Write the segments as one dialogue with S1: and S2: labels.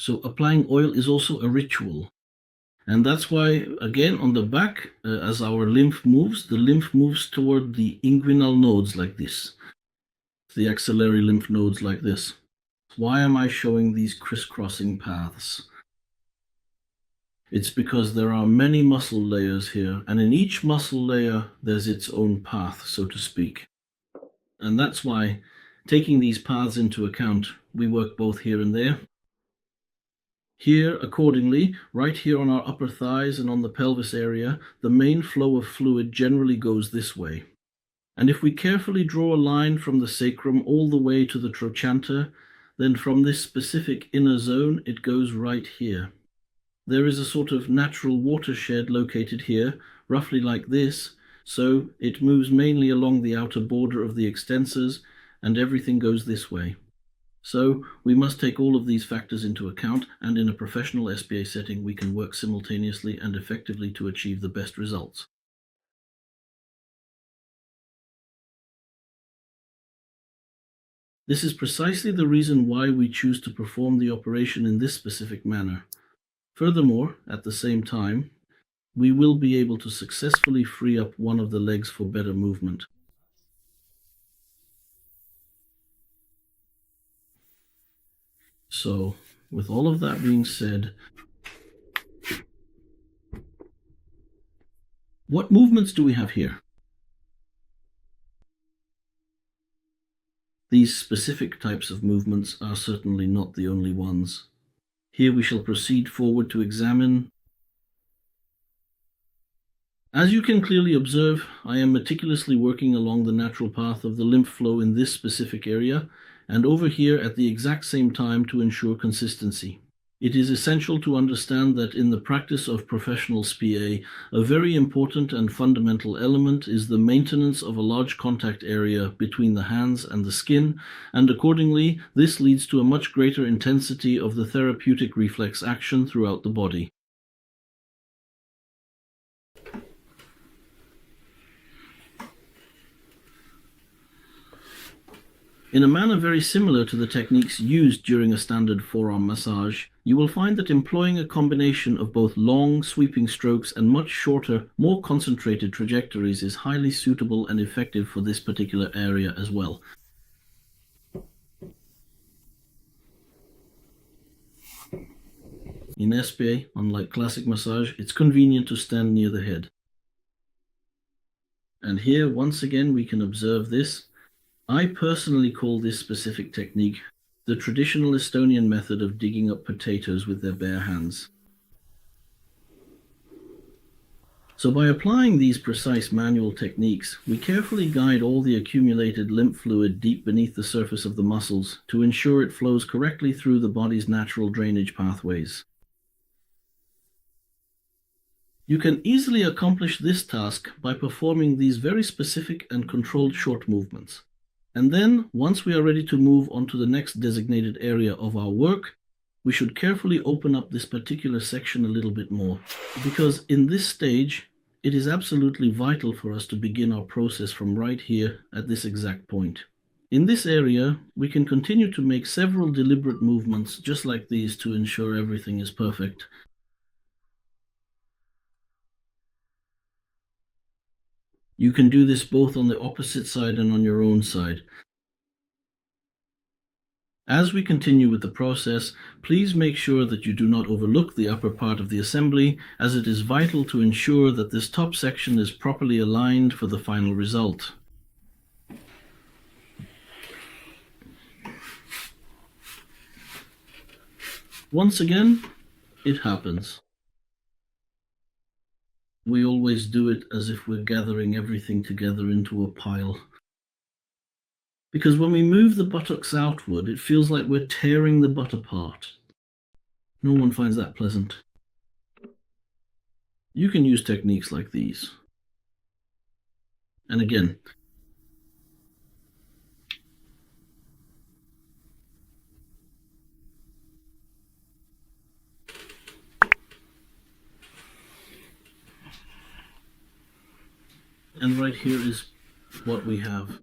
S1: So applying oil is also a ritual. And that's why, again, on the back, as our lymph moves, the lymph moves toward the inguinal nodes like this, the axillary lymph nodes like this. Why am I showing these crisscrossing paths? It's because there are many muscle layers here, and in each muscle layer, there's its own path, so to speak. And that's why, taking these paths into account, we work both here and there. Here, accordingly, right here on our upper thighs and on the pelvis area, the main flow of fluid generally goes this way. And if we carefully draw a line from the sacrum all the way to the trochanter, then from this specific inner zone, it goes right here. There is a sort of natural watershed located here, roughly like this, so it moves mainly along the outer border of the extensors, and everything goes this way. So we must take all of these factors into account, and in a professional SBA setting, we can work simultaneously and effectively to achieve the best results. This is precisely the reason why we choose to perform the operation in this specific manner. Furthermore, at the same time, we will be able to successfully free up one of the legs for better movement. So, with all of that being said, what movements do we have here? These specific types of movements are certainly not the only ones. Here we shall proceed forward to examine. As you can clearly observe, I am meticulously working along the natural path of the lymph flow in this specific area, and over here at the exact same time to ensure consistency. It is essential to understand that in the practice of professional SPA, a very important and fundamental element is the maintenance of a large contact area between the hands and the skin, and accordingly, this leads to a much greater intensity of the therapeutic reflex action throughout the body. In a manner very similar to the techniques used during a standard forearm massage, you will find that employing a combination of both long, sweeping strokes and much shorter, more concentrated trajectories is highly suitable and effective for this particular area as well. In SPA, unlike classic massage, it's convenient to stand near the head. And here, once again, we can observe this. I personally call this specific technique the traditional Estonian method of digging up potatoes with their bare hands. So by applying these precise manual techniques, we carefully guide all the accumulated lymph fluid deep beneath the surface of the muscles to ensure it flows correctly through the body's natural drainage pathways. You can easily accomplish this task by performing these very specific and controlled short movements. And then, once we are ready to move on to the next designated area of our work, we should carefully open up this particular section a little bit more, because in this stage, it is absolutely vital for us to begin our process from right here at this exact point. In this area, we can continue to make several deliberate movements just like these to ensure everything is perfect. You can do this both on the opposite side and on your own side. As we continue with the process, please make sure that you do not overlook the upper part of the assembly, as it is vital to ensure that this top section is properly aligned for the final result. Once again, it happens. We always do it as if we're gathering everything together into a pile. Because when we move the buttocks outward, it feels like we're tearing the butt apart. No one finds that pleasant. You can use techniques like these. And again, and right here is what we have.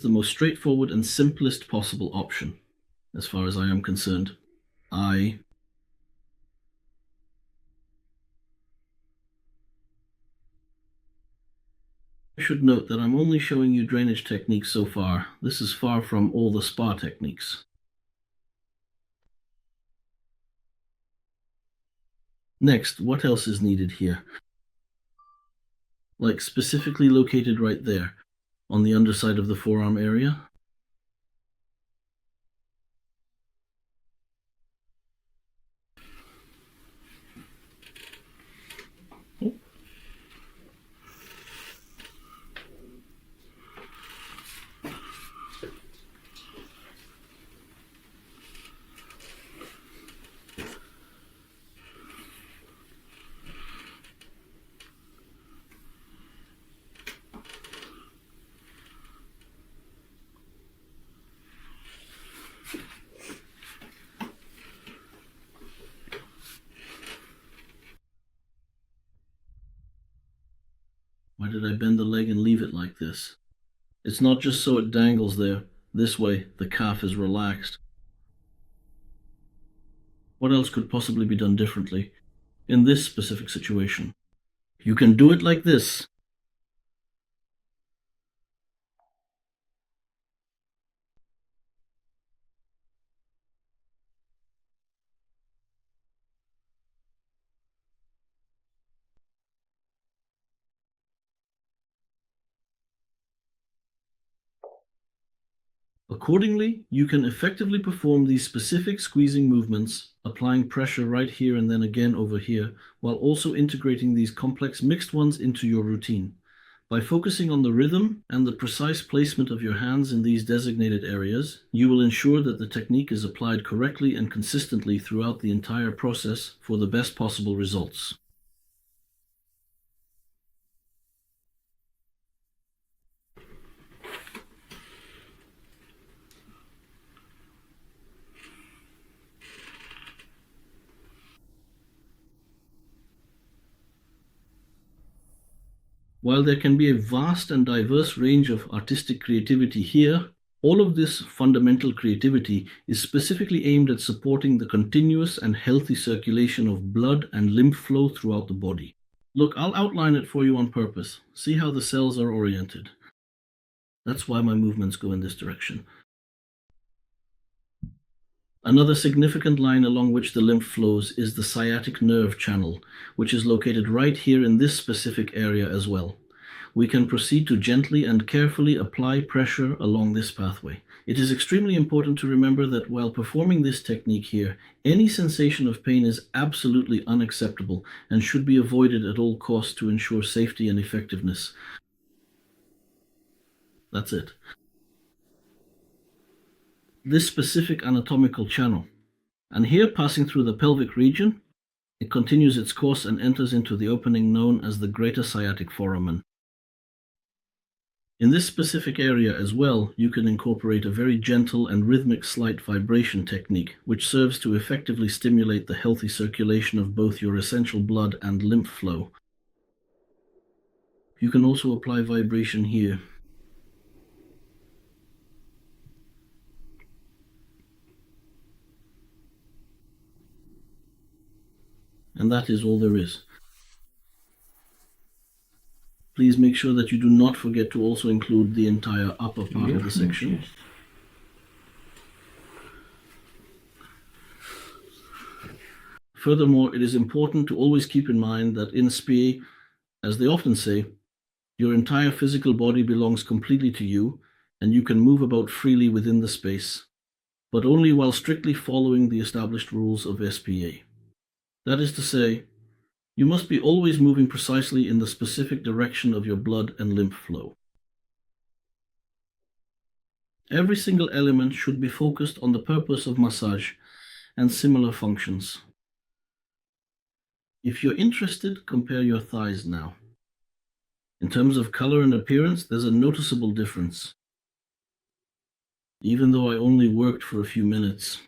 S1: the most straightforward and simplest possible option, as far as I am concerned. I should note that I'm only showing you drainage techniques so far. This is far from all the spa techniques. Next, what else is needed here? Like specifically located right there, on the underside of the forearm area. Why did I bend the leg and leave it like this? It's not just so it dangles there. This way, the calf is relaxed. What else could possibly be done differently in this specific situation? You can do it like this. Accordingly, you can effectively perform these specific squeezing movements, applying pressure right here and then again over here, while also integrating these complex mixed ones into your routine. By focusing on the rhythm and the precise placement of your hands in these designated areas, you will ensure that the technique is applied correctly and consistently throughout the entire process for the best possible results. While there can be a vast and diverse range of artistic creativity here, all of this fundamental creativity is specifically aimed at supporting the continuous and healthy circulation of blood and lymph flow throughout the body. Look, I'll outline it for you on purpose. See how the cells are oriented. That's why my movements go in this direction. Another significant line along which the lymph flows is the sciatic nerve channel, which is located right here in this specific area as well. We can proceed to gently and carefully apply pressure along this pathway. It is extremely important to remember that while performing this technique here, any sensation of pain is absolutely unacceptable and should be avoided at all costs to ensure safety and effectiveness. That's it. This specific anatomical channel, and here passing through the pelvic region, it continues its course and enters into the opening known as the greater sciatic foramen. In this specific area as well, you can incorporate a very gentle and rhythmic slight vibration technique, which serves to effectively stimulate the healthy circulation of both your essential blood and lymph flow. You can also apply vibration here. And that is all there is. Please make sure that you do not forget to also include the entire upper part of the section. Furthermore, it is important to always keep in mind that in SPA, as they often say, your entire physical body belongs completely to you, and you can move about freely within the space, but only while strictly following the established rules of SPA. That is to say, you must be always moving precisely in the specific direction of your blood and lymph flow. Every single element should be focused on the purpose of massage and similar functions. If you're interested, compare your thighs now. In terms of color and appearance, there's a noticeable difference. Even though I only worked for a few minutes.